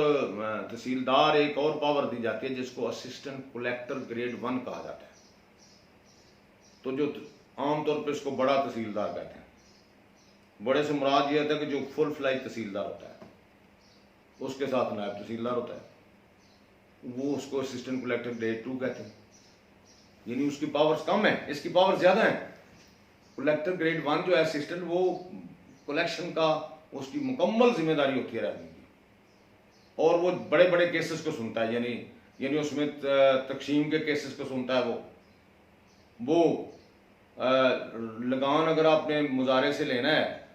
तहसीलदार एक और पावर दी जाती है जिसको असिस्टेंट कलेक्टर ग्रेड 1 कहा जाता है। तो जो आमतौर पर इसको बड़ा तहसीलदार कहते हैं। बड़े से मुराद ये होता है कि जो फुल फ्लाई तहसीलदार होता है, उसके साथ नायब तहसीलदार होता है, वो उसको असिस्टेंट कलेक्टर ग्रेड 2 कहते हैं। यानी उसकी पावर्स कम है, इसकी पावर ज्यादा है। कलेक्टर ग्रेड 1 जो है असिस्टेंट, वो कलेक्शन का उसकी मुकम्मल जिम्मेदारी होती है रेवेन्यू की। और वो बड़े बड़े केसेस को सुनता है, यानी उसमें तकसीम के केसेस को सुनता है। वो लगान अगर आपने मुजारे से लेना है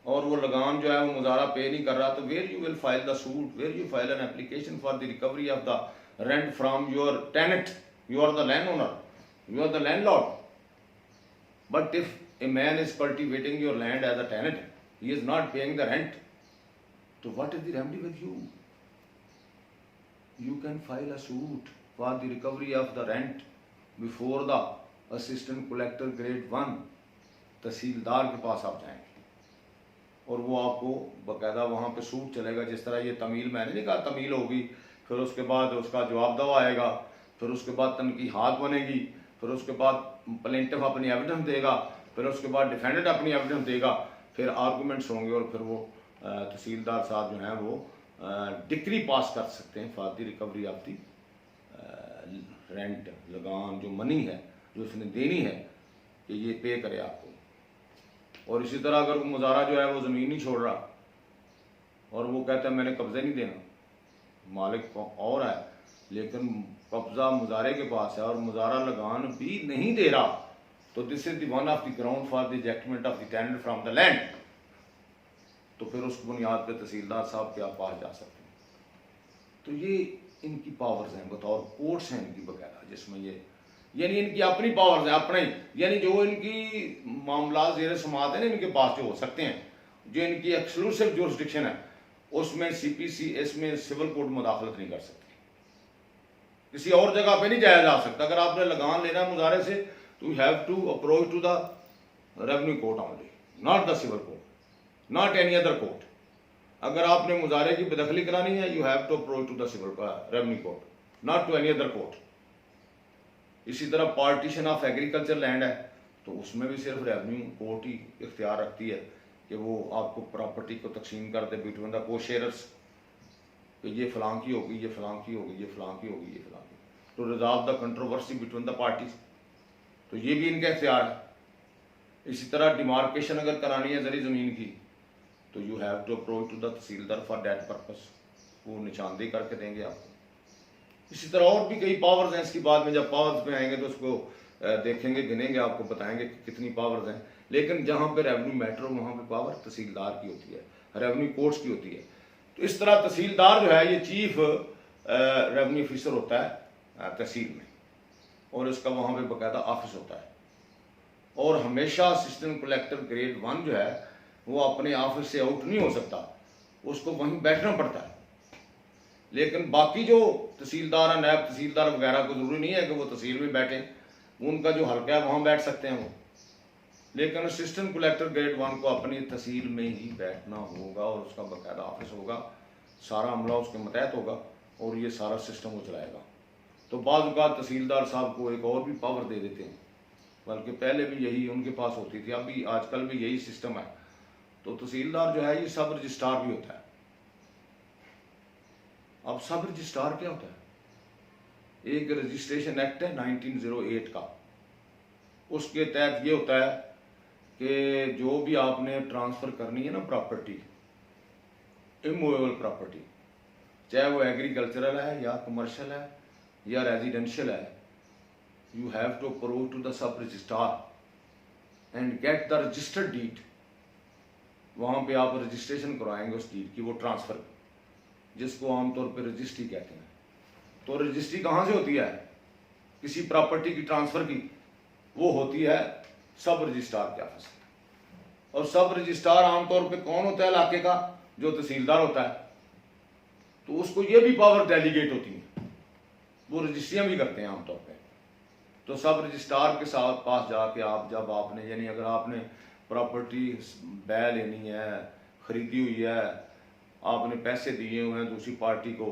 और वो लगान जो है वो मुजारा पे नहीं कर रहा, तो where you will file the suit, where you file an application for the recovery of the rent from your tenant. You are the land owner, you are the landlord, but if a man is cultivating your land as a tenant, he is not paying the rent, so what is the remedy with you? You can file a suit for the recovery of the rent before the assistant collector grade 1, तहसीलदार के पास आप जाएंगे और वो आपको बाकायदा वहाँ पे सूट चलेगा। जिस तरह ये तमील, मैंने नहीं कहा तमील होगी, फिर उसके बाद उसका जवाब दवा आएगा, फिर उसके बाद तनकीहात बनेगी, फिर उसके बाद प्लेंटिफ अपनी एविडेंस देगा, फिर उसके बाद डिफेंडेंट अपनी एविडेंस देगा, फिर आर्गूमेंट्स होंगे और फिर वो तहसीलदार साहब जो हैं वो डिक्री पास कर सकते हैं for the recovery of the rent, लगान, जो मनी है जो उसने देनी है कि ये पे करे आपको। और इसी तरह अगर मुजारा जो है वो ज़मीन नहीं छोड़ रहा और वो कहता है मैंने कब्ज़ा नहीं देना, मालिक और है लेकिन कब्ज़ा मुजारे के पास है और मुजारा लगान भी नहीं दे रहा, तो this is the one of the ground for the rejectment of the tender from the land. तो फिर उस बुनियाद पे तहसीलदार साहब के आप पास जा सकते हैं। तो ये इनकी पावर्स हैं, बतौर कोर्ट्स हैं इनकी वगैरह, जिसमें ये यानी इनकी अपनी पावर्स हैं अपने, यानी जो इनकी मामला ज़ेर समाअत है ना इनके पास जो हो सकते हैं, जो इनकी एक्सक्लूसिव जुरिस्डिक्शन है उसमें सीपीसी इसमें सिविल कोर्ट मुदाखलत नहीं कर सकती, किसी और जगह पे नहीं जाया जा सकता। अगर आपने लगान लेना है मुजारे से तो you have to approach to the revenue court only, not the civil court, not any other court. अगर आपने मुजारे की बेदखली करानी है you have to approach to the civil revenue court, not to any other court. इसी तरह पार्टीशन ऑफ एग्रीकल्चर लैंड है तो उसमें भी सिर्फ रेवेन्यू कोर्ट ही इख्तियार रखती है कि वो आपको प्रॉपर्टी को तकसीम कर दे बिटवीन द को शेयरर्स, कि ये फलां की होगी, ये फलां की होगी, ये फलां की होगी, ये फलां की, to resolve the controversy between the parties. तो ये भी इनका इख्तियार है। इसी तरह डिमार्केशन अगर करानी है जरी ज़मीन की तो you have to approach to the tehsildar for that purpose, वो निशानदेही करके देंगे आपको। इसी तरह और भी कई पावर्स हैं, इसकी बाद में जब पावर्स पे आएंगे तो उसको देखेंगे, गिनेंगे, आपको बताएंगे कि कितनी पावर्स हैं। लेकिन जहाँ पे रेवेन्यू मैटर हो वहाँ पे पावर तहसीलदार की होती है, रेवेन्यू कोर्ट्स की होती है। तो इस तरह तहसीलदार जो है ये चीफ रेवेन्यू ऑफिसर होता है तहसील में, और इसका वहाँ पे बाकायदा ऑफिस होता है। और हमेशा असिस्टेंट कलेक्टर ग्रेड 1 जो है वो अपने ऑफिस से आउट नहीं हो सकता, उसको वहीं बैठना पड़ता है। लेकिन बाकी जो तहसीलदार, नायब तहसीलदार वगैरह को ज़रूरी नहीं है कि वो तहसील में बैठें, उनका जो हल्का है वहाँ बैठ सकते हैं वो। लेकिन असिस्टेंट कलेक्टर ग्रेड 1 को अपनी तहसील में ही बैठना होगा और उसका बाकायदा ऑफिस होगा, सारा अमला उसके मतहत होगा और ये सारा सिस्टम वो चलाएगा। तो बाज़ औक़ात तहसीलदार साहब को एक और भी पावर दे देते हैं, बल्कि पहले भी यही उनके पास होती थी, अभी आजकल भी यही सिस्टम है। तो तहसीलदार जो है ये सब रजिस्ट्रार भी होता है। अब सब रजिस्ट्रार क्या होता है? एक रजिस्ट्रेशन एक्ट है 1908 का, उसके तहत ये होता है कि जो भी आपने ट्रांसफ़र करनी है ना प्रॉपर्टी, इमूवेबल प्रॉपर्टी, चाहे वो एग्रीकल्चरल है या कमर्शियल है या रेजिडेंशियल है, you have to approach to the sub registrar and get the registered deed. वहाँ पे आप रजिस्ट्रेशन करवाएंगे उस डीड की, वो ट्रांसफ़र, जिसको आमतौर पे रजिस्ट्री कहते हैं। तो रजिस्ट्री कहाँ से होती है किसी प्रॉपर्टी की ट्रांसफ़र की? वो होती है सब रजिस्ट्रार के ऑफिस में। और सब रजिस्ट्रार आमतौर पे कौन होता है इलाके का? जो तहसीलदार होता है। तो उसको ये भी पावर डेलीगेट होती है, वो रजिस्ट्रियाँ भी करते हैं आमतौर पे। तो सब रजिस्ट्रार के साथ पास जाके आप जब आपने, यानी अगर आपने प्रॉपर्टी बै लेनी है, ख़रीदी हुई है, आपने पैसे दिए हुए हैं दूसरी पार्टी को,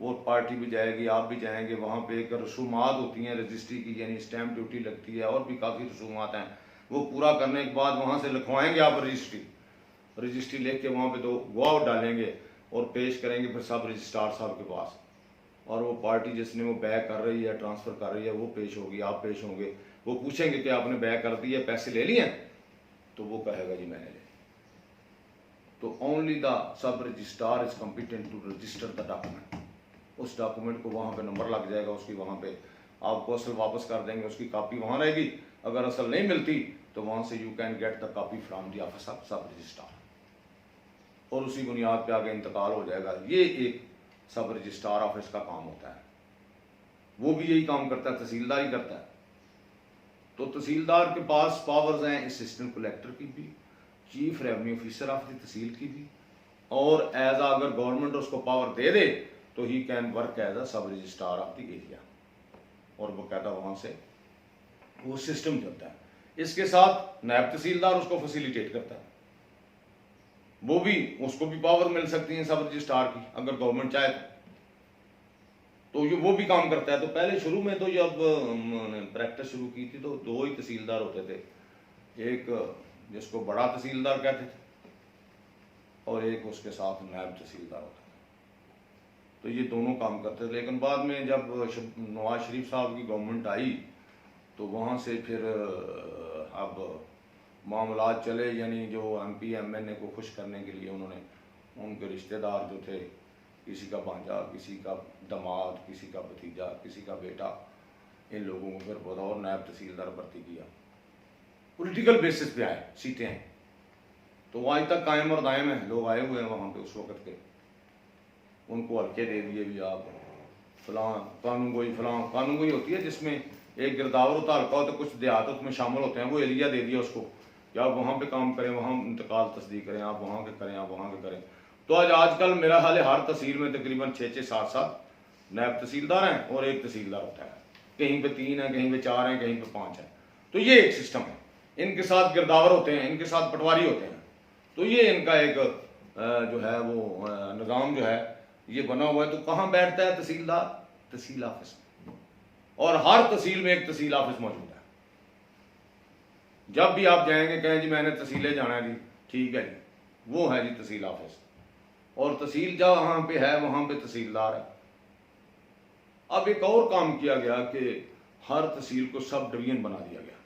वो पार्टी भी जाएगी, आप भी जाएंगे, वहाँ पे एक रसूमात होती हैं रजिस्ट्री की, यानी स्टैम्प ड्यूटी लगती है और भी काफ़ी रसूमात हैं, वो पूरा करने के बाद वहाँ से लिखवाएंगे आप रजिस्ट्री लेके वहाँ पे 2 गवाह डालेंगे और पेश करेंगे फिर सब रजिस्ट्रार साहब के पास। और वो पार्टी जिसने वो बै कर रही है, ट्रांसफ़र कर रही है, वो पेश होगी, आप पेश होंगे, वो पूछेंगे कि आपने बै कर दी है, पैसे ले लिए? तो वो कहेगा जी मैंने ले। तो only the sub registrar is competent to register the document. उस डॉक्यूमेंट को वहाँ पे नंबर लग जाएगा उसकी, वहाँ पे आपको असल वापस कर देंगे, उसकी कॉपी वहाँ रहेगी। अगर असल नहीं मिलती तो वहाँ से you can get the copy from the office of सब रजिस्ट्रार, और उसी बुनियाद पे आगे इंतकाल हो जाएगा। ये एक सब रजिस्ट्रार ऑफिस का काम होता है, वो भी यही काम करता है, तहसीलदार ही करता है। तो तहसीलदार के पास पावर्स हैं असिस्टेंट कलेक्टर की भी, chief revenue officer of the tehsil की भी, और एज अगर गवर्नमेंट उसको पावर दे दे तो he can work as a sub registrar of the area, और बाकायदा वहाँ से वो सिस्टम चलता है। इसके साथ नायब तहसीलदार उसको फैसिलिटेट करता है, वो भी, उसको भी पावर मिल सकती है सब रजिस्ट्रार की अगर गवर्नमेंट चाहे तो ये वो भी काम करता है। तो पहले शुरू में तो जब प्रैक्टिस शुरू की थी तो 2 ही तहसीलदार होते थे, एक जिसको बड़ा तहसीलदार कहते थे और एक उसके साथ नायब तहसीलदार होता था। तो ये दोनों काम करते थे। लेकिन बाद में जब नवाज शरीफ साहब की गवर्नमेंट आई तो वहाँ से फिर अब मामलात चले, यानी जो MP MNA को खुश करने के लिए उन्होंने उनके रिश्तेदार जो थे, किसी का भांजा, किसी का दामाद, किसी का भतीजा, किसी का बेटा, इन लोगों को फिर बतौर नायब तहसीलदार भर्ती किया। पॉलिटिकल बेसिस पे आए, सीटें हैं तो वो आज तक कायम और दायम है। लोग आए हुए हैं वहाँ पे उस वक़्त के, उनको हल्के दे दिए भी, आप फलां कानून गोई होती है जिसमें एक गिरदावर होता हल्का होता, कुछ देहात उसमें शामिल होते हैं, वो एरिया दे दिया उसको कि आप वहाँ पे काम करें, वहाँ इंतकाल तस्दीक करें, आप वहाँ के करें, आप वहाँ के करें। तो आजकल मेरा हाल है हर तहसील में तकरीबन 6-6, 7-7 नायब तहसीलदार हैं और एक तहसीलदार होता है। कहीं पे 3 है, कहीं पे 4 हैं, कहीं पे 5 है। तो ये एक सिस्टम है। इनके साथ गिरदावर होते हैं, इनके साथ पटवारी होते हैं। तो ये इनका एक जो है वो निज़ाम जो है ये बना हुआ है। तो कहाँ बैठता है तहसीलदार? तहसील ऑफिस में, और हर तहसील में एक तहसील ऑफिस मौजूद है। जब भी आप जाएंगे कहें जी मैंने तहसीलें जाना है जी, ठीक है जी, वो है जी तहसील ऑफिस। और तहसील जहाँ पे है वहाँ पे तहसीलदार है। अब एक और काम किया गया कि हर तहसील को सब डिवीजन बना दिया गया।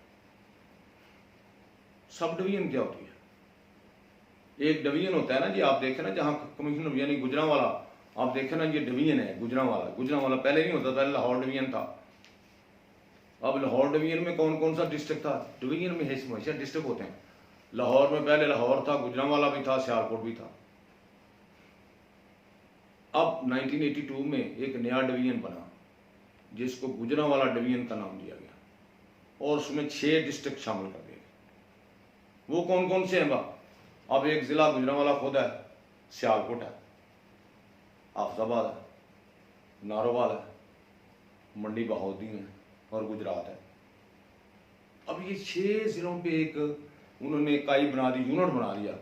सब डिवीजन क्या होती है? एक डिवीजन होता है ना जी, आप देखें ना जहाँ कमिश्नर यानी गुजरांवाला, आप देखें ना ये डिवीजन है गुजरांवाला पहले नहीं होता, पहले लाहौर डिवीजन था। अब लाहौर डिवीजन में कौन कौन सा डिस्ट्रिक्ट था? डिवीजन में हमेशा डिस्ट्रिक्ट होते हैं। लाहौर में पहले लाहौर था, गुजरांवाला भी था, सियालकोट भी था। अब 1982 में एक नया डिवीजन बना जिसको गुजरांवाला डिवीजन का नाम दिया गया और उसमें 6 डिस्ट्रिक्ट शामिल कर दिए गए। वो कौन कौन से हैं? अब एक जिला गुजरांवाला खुद है, सियालकोट है, आफताबाद है, नारोवाल है, मंडी बहाउद्दीन है और गुजरात है। अब ये 6 जिलों पे एक उन्होंने इकाई बना दी, यूनिट बना दिया,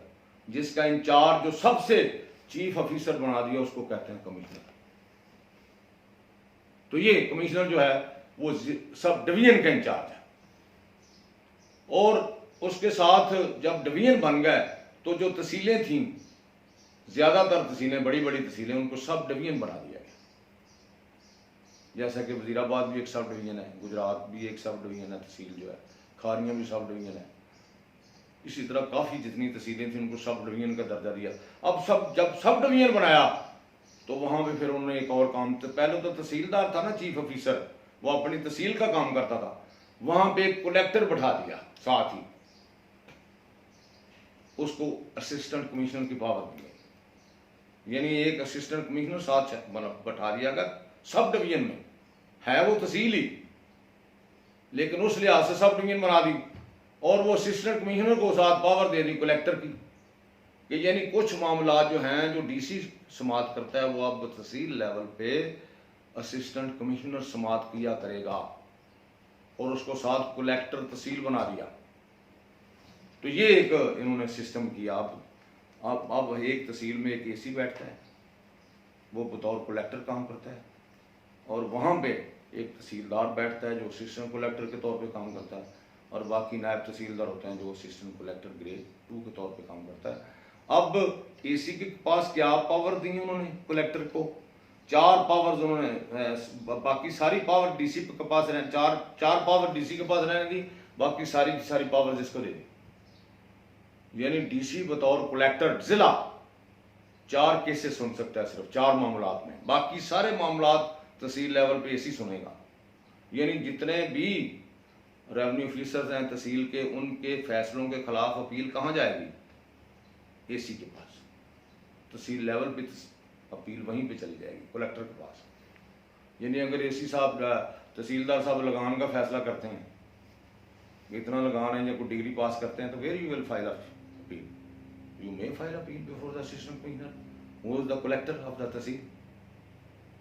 जिसका इंचार्ज जो सबसे चीफ ऑफिसर बना दिया उसको कहते हैं कमिश्नर। तो ये कमिश्नर जो है वो सब डिवीजन का इंचार्ज है। और उसके साथ जब डिवीजन बन गए तो जो तहसीलें थीं, ज्यादातर तहसीलें, बड़ी बड़ी तहसीलें, उनको सब डिवीजन बना दिया गया। जैसा कि वजीराबाद भी एक सब डिवीजन है, गुजरात भी एक सब डिवीजन है, तहसील जो है खारियां भी सब डिवीजन है। इसी तरह काफ़ी जितनी तहसीलें थी उनको सब डिवीजन का दर्जा दिया। अब जब सब डिवीजन बनाया तो वहाँ पे फिर उन्होंने एक और काम, तो पहले तो तहसीलदार था ना चीफ ऑफिसर, वो अपनी तहसील का काम करता था, वहाँ पे एक कलेक्टर बैठा दिया, साथ ही उसको असिस्टेंट कमिश्नर की पावर दी गई। यानी एक असिस्टेंट कमिश्नर साथ बैठा दिया अगर सब डिवीजन में है, वो तहसील ही, लेकिन उस लिहाज से सब डिवीजन बना दी। और वो असिस्टेंट कमिश्नर को साथ पावर दे दी कलेक्टर की, कि यानी कुछ मामला जो हैं जो DC समात करता है वो अब तहसील लेवल पे असिस्टेंट कमिश्नर समात किया करेगा, और उसको साथ कलेक्टर तहसील बना दिया। तो ये एक इन्होंने सिस्टम किया। अब एक तहसील में एक AC बैठता है, वो बतौर कलेक्टर काम करता है, और वहाँ पे एक तहसीलदार बैठता है जो असिस्टेंट कलेक्टर के तौर पे काम करता है, और बाकी नायब तहसीलदार होते हैं जो असिस्टेंट कलेक्टर ग्रेड 2 के तौर पे काम करता है। अब AC के पास क्या पावर दी उन्होंने कलेक्टर को? 4 पावर्स उन्होंने, बाकी सारी पावर DC के पास रहने, चार पावर DC के पास रहने दी, बाकी सारी की सारी पावर जिसको दे दी। यानी DC बतौर कलेक्टर जिला 4 केसेस सुन सकता है सिर्फ 4 मामलात में, बाकी सारे मामलात तहसील लेवल पे AC सुनेगा। यानी जितने भी रेवेन्यू ऑफिसर्स हैं तहसील के, उनके फैसलों के खिलाफ अपील कहाँ जाएगी? AC के पास। तहसील लेवल पे अपील वहीं पे चली जाएगी, कलेक्टर के पास। यानी अगर AC साहब, तहसीलदार साहब लगान का फैसला करते हैं, इतना लगान है या कोई डिग्री पास करते हैं, तो where you will file appeal? You may file appeal before the assistant commissioner who is the collector of the tehsil.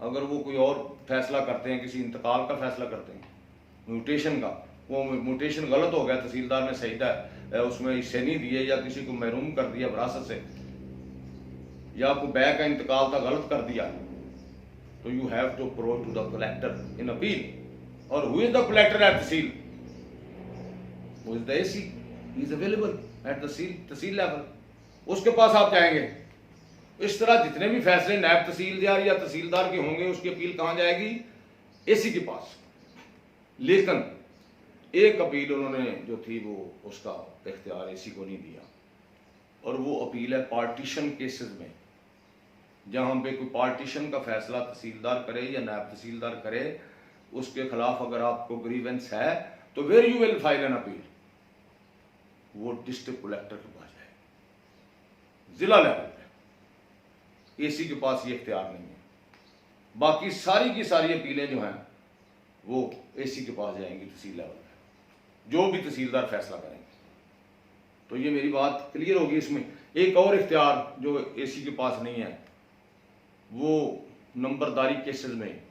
अगर वो कोई और फैसला करते हैं, किसी इंतकाल का फैसला करते हैं, म्यूटेशन का, वो म्यूटेशन गलत हो गया, तहसीलदार ने सही था उसमें हिस्से नहीं दिए, या किसी को महरूम कर दिया विरासत से, या कोई बै का इंतकाल था गलत कर दिया, तो you have to approach to the collector in appeal. और who is the collector at tehsil? Who is the AC, he is available at tehsil level, उसके पास आप जाएंगे। इस तरह जितने भी फैसले नायब तहसीलदार या तहसीलदार के होंगे उसकी अपील कहां जाएगी? एसी के पास। लेकिन एक अपील उन्होंने जो थी वो उसका इख्तियार एसी को नहीं दिया, और वो अपील है पार्टीशन केसेस में, जहां पे कोई पार्टीशन का फैसला तहसीलदार करे या नायब तहसीलदार करे, उसके खिलाफ अगर आपको ग्रीवेंस है तो where you will file an appeal, वो डिस्ट्रिक्ट कलेक्टर के पास जाएगी, जिला लेवल पे। एसी के पास ये इख्तियार नहीं है। बाकी सारी की सारी अपीलें जो हैं वो एसी के पास जाएंगी तहसील लेवल पे, जो भी तहसीलदार फैसला करेंगे। तो ये मेरी बात क्लियर होगी। इसमें एक और इख्तियार जो एसी के पास नहीं है, वो नंबरदारी केसेस में,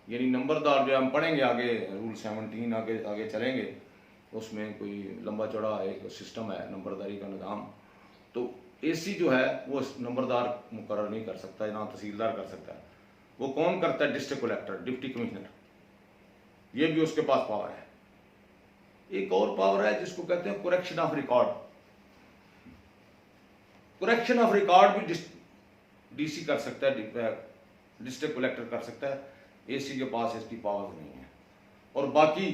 यानी नंबरदार जो हम पढ़ेंगे आगे, रूल 17 आगे चलेंगे, उसमें कोई लंबा चौड़ा एक सिस्टम है नंबरदारी का निज़ाम। तो एसी जो है वो नंबरदार मुकर्रर नहीं कर सकता, ना तहसीलदार कर सकता है। वो कौन करता है? डिस्ट्रिक्ट कलेक्टर, डिप्टी कमिश्नर, ये भी उसके पास पावर है। एक और पावर है जिसको कहते हैं correction of record. Correction of record भी डीसी कर सकता है, डिस्ट्रिक्ट कलेक्टर कर सकता है, एसी के पास इसकी पावर नहीं है। और बाकी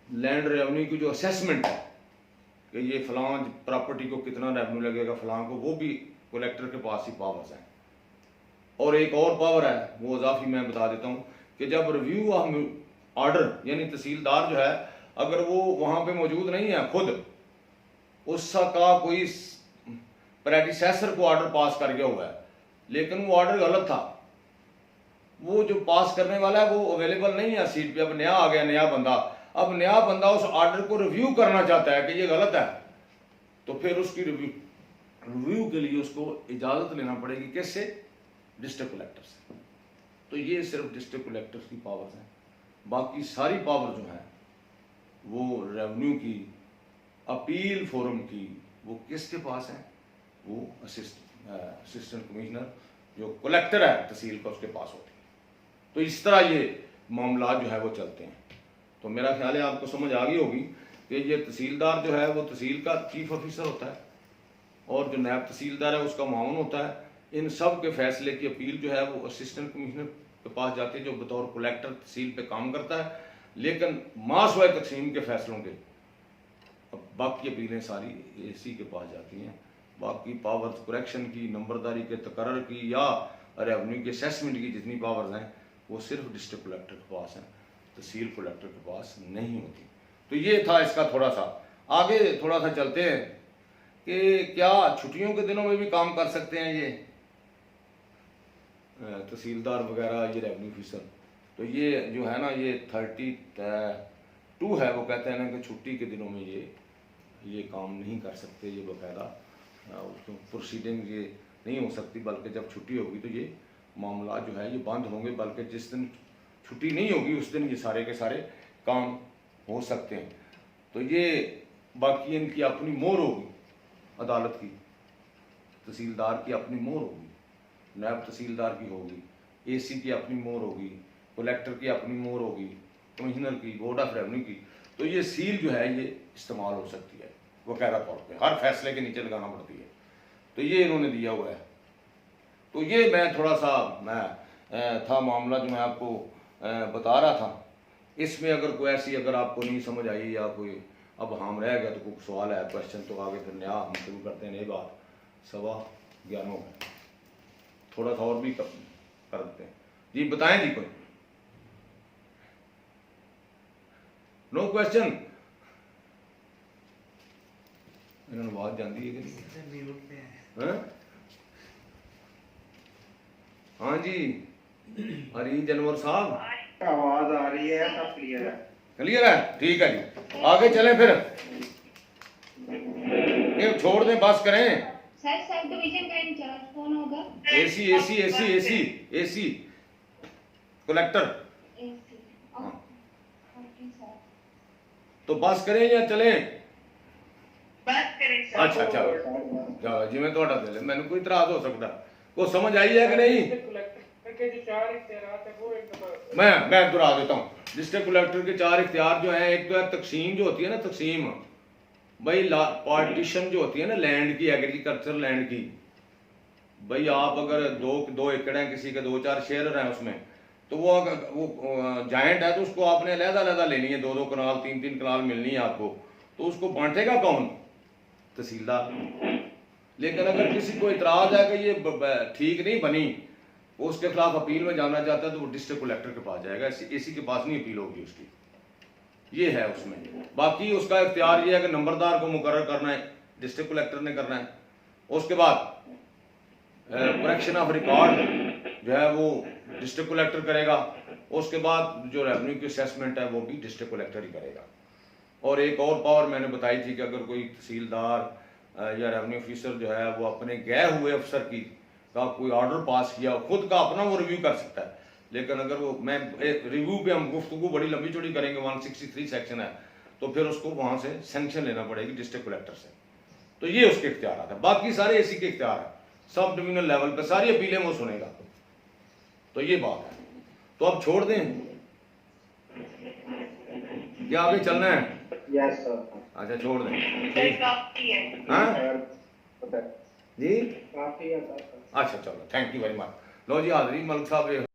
लैंड रेवेन्यू की जो असेसमेंट है कि ये फलां प्रॉपर्टी को कितना रेवेन्यू लगेगा फलां को, वो भी कलेक्टर के पास ही पावर्स हैं। और एक और पावर है, वो इजाफी मैं बता देता हूँ, कि जब रिव्यू ऑफ ऑर्डर, यानी तहसीलदार जो है अगर वो वहां पे मौजूद नहीं है खुद, उसका कोई प्रेडिसेसर को ऑर्डर पास कर गया हुआ है, लेकिन वो ऑर्डर गलत था, वो जो पास करने वाला है वो अवेलेबल नहीं है सीट पे, अब नया आ गया नया बंदा, अब नया बंदा उस ऑर्डर को रिव्यू करना चाहता है कि ये गलत है, तो फिर उसकी रिव्यू के लिए उसको इजाजत लेना पड़ेगी। किससे? डिस्ट्रिक्ट कलेक्टर से। तो ये सिर्फ डिस्ट्रिक्ट कलेक्टर की पावर्स हैं। बाकी सारी पावर जो है वो रेवेन्यू की, अपील फोरम की, वो किसके पास है? वो असिस्टेंट कमिश्नर जो कलेक्टर है तहसील का, उसके पास होती है। तो इस तरह ये मामला जो है वो चलते हैं। तो मेरा ख्याल है आपको समझ आ गई होगी कि ये तहसीलदार जो है वो तहसील का चीफ ऑफिसर होता है, और जो नायब तहसीलदार है उसका माउन होता है। इन सब के फैसले की अपील जो है वो असिस्टेंट कमिश्नर के पास जाती है, जो बतौर कलेक्टर तहसील पे काम करता है। लेकिन मास व तकसीम के फैसलों के बाकी अपीलें सारी एसी के पास जाती हैं। बाकी पावर्स करेक्शन की, नंबरदारी के तकर्रर की या रेवेन्यू के असेसमेंट की जितनी पावर्स हैं वो सिर्फ डिस्ट्रिक्ट कलेक्टर के पास हैं, तहसील कलेक्टर के पास नहीं होती। तो ये था इसका थोड़ा सा। आगे थोड़ा सा चलते हैं कि क्या छुट्टियों के दिनों में भी काम कर सकते हैं ये तहसीलदार वगैरह, ये रेवेन्यू ऑफिसर। तो ये जो है ना, ये 32 है, वो कहते हैं ना कि छुट्टी के दिनों में ये काम नहीं कर सकते, ये बाकायदा प्रोसीडिंग ये नहीं हो सकती, बल्कि जब छुट्टी होगी तो ये मामला जो है ये बंद होंगे, बल्कि जिस दिन छुट्टी नहीं होगी उस दिन ये सारे के सारे काम हो सकते हैं। तो ये बाकी इनकी अपनी मोहर होगी, अदालत की, तहसीलदार की अपनी मोहर होगी, नायब तहसीलदार की होगी, एसी की अपनी मोहर होगी, कलेक्टर की अपनी मोहर होगी, कमिश्नर की, बोर्ड ऑफ रेवेन्यू की। तो ये सील जो है ये इस्तेमाल हो सकती है वकायदा तौर पे, हर फैसले के नीचे लगाना पड़ती है। तो ये इन्होंने दिया हुआ है। तो ये मैं थोड़ा सा था मामला जो मैं आपको बता रहा था। इसमें अगर कोई ऐसी अगर आपको नहीं समझ आई या कोई अब हम रह गया तो कोई सवाल है, क्वेश्चन, तो आगे फिर नया हम शुरू करते हैं नई बात। 11:15 हो गए, थोड़ा सा और भी कर देते हैं जी। बताएं जी, कोई नो क्वेश्चन? इन्होंने बात जानती है कि हाँ जी, हरी जनवर साहब आवाज आ रही है, सब क्लियर है? क्लियर है, ठीक है जी। आगे चलें फिर, ये छोड़ दें, बस करें। सर सब डिवीजन का इंचार्ज कौन होगा? AC AC AC AC AC collector. हाँ। तो बस करें या चलें? बात करें सर। अच्छा चलो जी, मैं थोड़ा दे ले, मैंने कोई इतराज हो सकता। को समझ आई है कि नहीं? के जो 4 इख्तियारात है वो एक दफा मैं दोहरा देता हूँ। डिस्ट्रिक्ट कलेक्टर के 4 इख्तियार जो हैं, एक तो है तकसीम जो होती है ना, तकसीम भाई पार्टीशन जो होती है ना लैंड की, एग्रीकल्चर लैंड की, भाई आप अगर दो एकड़ हैं किसी के, 2-4 शेयर हैं उसमें, तो वो जाइंट है तो उसको आपने अलग-अलग लेनी है, 2-2 कनाल 3-3 कनाल मिलनी है आपको, तो उसको बांटेगा कौन? तहसीलदार। लेकिन अगर किसी को इतराज है कि ये ठीक नहीं बनी, वो उसके खिलाफ अपील में जाना चाहता है, तो वो डिस्ट्रिक्ट कलेक्टर के पास जाएगा, इसी के पास नहीं अपील होगी उसकी। ये है उसमें। बाकी उसका इख्तियार ये है कि नंबरदार को मुकर्रर करना है, डिस्ट्रिक्ट कलेक्टर ने करना है। उसके बाद करेक्शन ऑफ रिकॉर्ड जो है वो डिस्ट्रिक्ट कलेक्टर करेगा। उसके बाद जो रेवेन्यू की असेसमेंट है वो भी डिस्ट्रिक्ट कलेक्टर ही करेगा। और एक और पावर मैंने बताई थी कि अगर कोई तहसीलदार या रेवेन्यू ऑफिसर जो है वो अपने गए हुए अफसर की का कोई ऑर्डर पास किया, खुद का अपना वो रिव्यू कर सकता है, लेकिन अगर वो मैं रिव्यू पे हम गुफ्तगू बड़ी लंबी चौड़ी करेंगे, 163 सेक्शन है, तो फिर उसको वहां से सैंक्शन लेना पड़ेगी डिस्ट्रिक्ट कलेक्टर से। तो ये उसके इख्तियार है। बाकी सारे इसी के इख्तियार है, सब डिविजनल लेवल पे सारी अपीलें वो सुनेगा। तो ये बात है। तो अब छोड़ दें क्या आगे चलना है? Yes sir. अच्छा छोड़ दें, सर काफी है। हाँ जी, काफी है सर। अच्छा चलो, थैंक यू वेरी मच। लो जी हाजरी, मलिक साहब